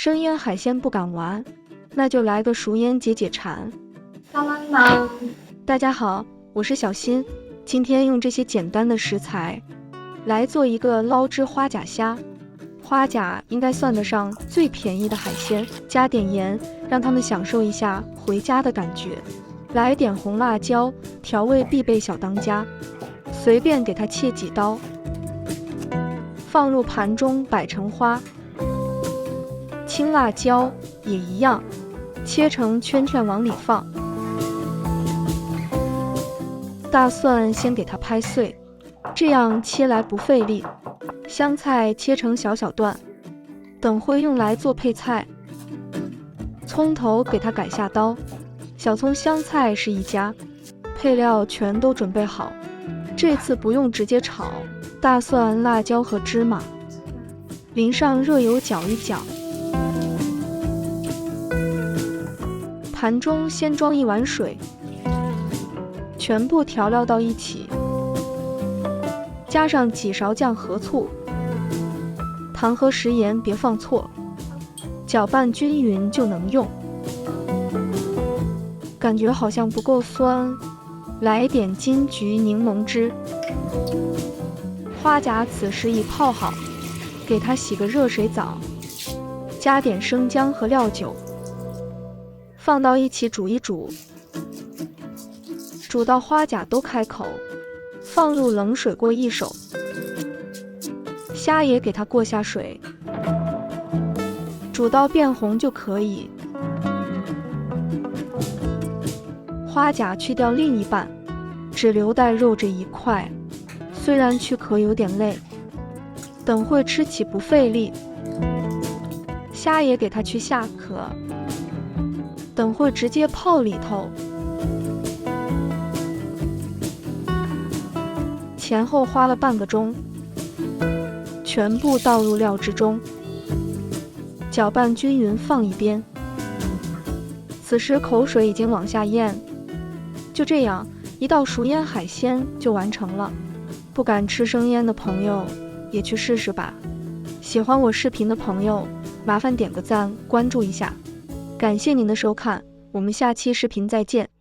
生腌海鲜不敢玩，那就来个熟腌解解馋。大家好，我是小新，今天用这些简单的食材来做一个捞汁花甲虾。花甲应该算得上最便宜的海鲜，加点盐，让他们享受一下回家的感觉。来点红辣椒，调味必备小当家，随便给它切几刀，放入盘中摆成花。青辣椒也一样，切成圈圈往里放。大蒜先给它拍碎，这样切来不费力。香菜切成小小段，等会用来做配菜。葱头给它改下刀，小葱香菜是一家，配料全都准备好。这次不用直接炒，大蒜、辣椒和芝麻，淋上热油搅一搅。盘中先装一碗水，全部调料到一起，加上几勺酱和醋，糖和食盐别放错，搅拌均匀就能用。感觉好像不够酸，来点金桔柠檬汁。花甲此时已泡好，给它洗个热水澡，加点生姜和料酒，放到一起煮一煮，煮到花甲都开口，放入冷水过一手。虾也给它过下水，煮到变红就可以。花甲去掉另一半，只留带肉这一块，虽然去壳有点累，等会吃起不费力。虾也给它去下壳，等会直接泡里头。前后花了半个钟，全部倒入料汁中，搅拌均匀放一边。此时口水已经往下咽，就这样一道熟腌海鲜就完成了。不敢吃生腌的朋友也去试试吧。喜欢我视频的朋友麻烦点个赞，关注一下。感谢您的收看，我们下期视频再见。